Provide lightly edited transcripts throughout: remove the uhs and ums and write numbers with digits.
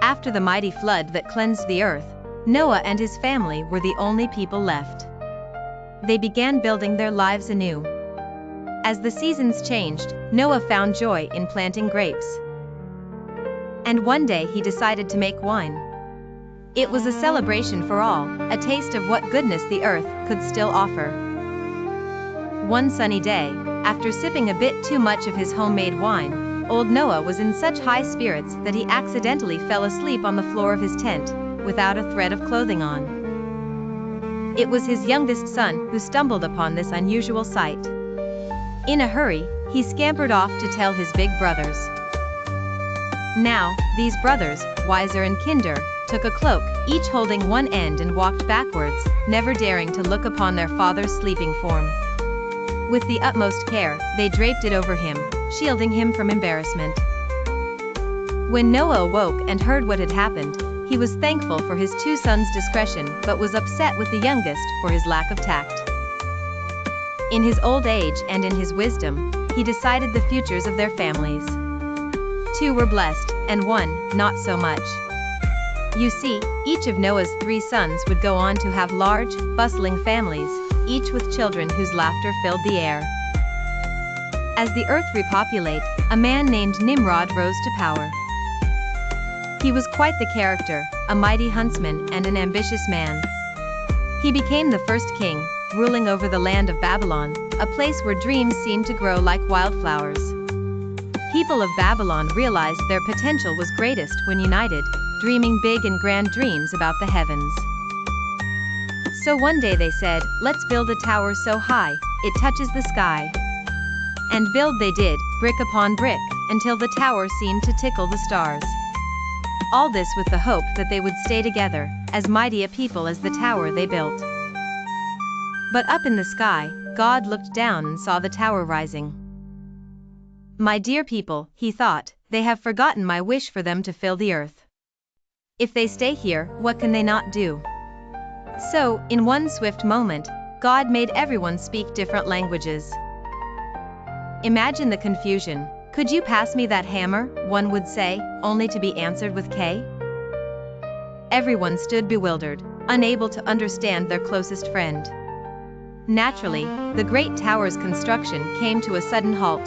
After the mighty flood that cleansed the earth, Noah and his family were the only people left. They began building their lives anew. As the seasons changed, Noah found joy in planting grapes. And one day he decided to make wine. It was a celebration for all, a taste of what goodness the earth could still offer. One sunny day, after sipping a bit too much of his homemade wine, old Noah was in such high spirits that he accidentally fell asleep on the floor of his tent, without a thread of clothing on. It was his youngest son who stumbled upon this unusual sight. In a hurry, he scampered off to tell his big brothers. Now, these brothers, wiser and kinder, took a cloak, each holding one end, and walked backwards, never daring to look upon their father's sleeping form. With the utmost care, they draped it over him, shielding him from embarrassment. When Noah awoke and heard what had happened, he was thankful for his two sons' discretion but was upset with the youngest for his lack of tact. In his old age and in his wisdom, he decided the futures of their families. Two were blessed, and one, not so much. You see, each of Noah's 3 sons would go on to have large, bustling families, each with children whose laughter filled the air. As the earth repopulated, a man named Nimrod rose to power. He was quite the character, a mighty huntsman and an ambitious man. He became the first king, ruling over the land of Babylon, a place where dreams seemed to grow like wildflowers. People of Babylon realized their potential was greatest when united, dreaming big and grand dreams about the heavens. So one day they said, "Let's build a tower so high, it touches the sky." And build they did, brick upon brick, until the tower seemed to tickle the stars. All this with the hope that they would stay together, as mighty a people as the tower they built. But up in the sky, God looked down and saw the tower rising. "My dear people," he thought, "they have forgotten my wish for them to fill the earth. If they stay here, what can they not do?" So, in one swift moment, God made everyone speak different languages. Imagine the confusion. "Could you pass me that hammer?" one would say, only to be answered with K. Everyone stood bewildered, unable to understand their closest friend. Naturally, the great tower's construction came to a sudden halt.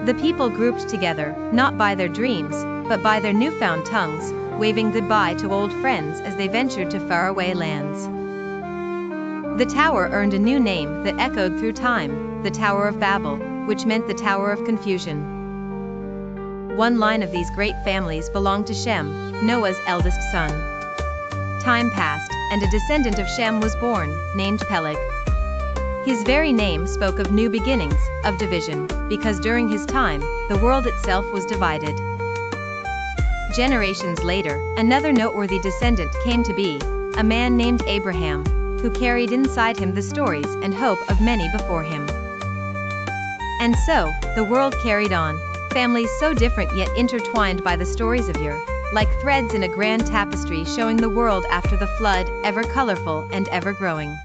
The people grouped together, not by their dreams, but by their newfound tongues, waving goodbye to old friends as they ventured to faraway lands. The tower earned a new name that echoed through time, the Tower of Babel, which meant the Tower of Confusion. One line of these great families belonged to Shem, Noah's eldest son. Time passed, and a descendant of Shem was born, named Peleg. His very name spoke of new beginnings, of division, because during his time, the world itself was divided. Generations later, another noteworthy descendant came to be, a man named Abraham, who carried inside him the stories and hope of many before him. And so, the world carried on, families so different yet intertwined by the stories of yore, like threads in a grand tapestry showing the world after the flood, ever colorful and ever growing.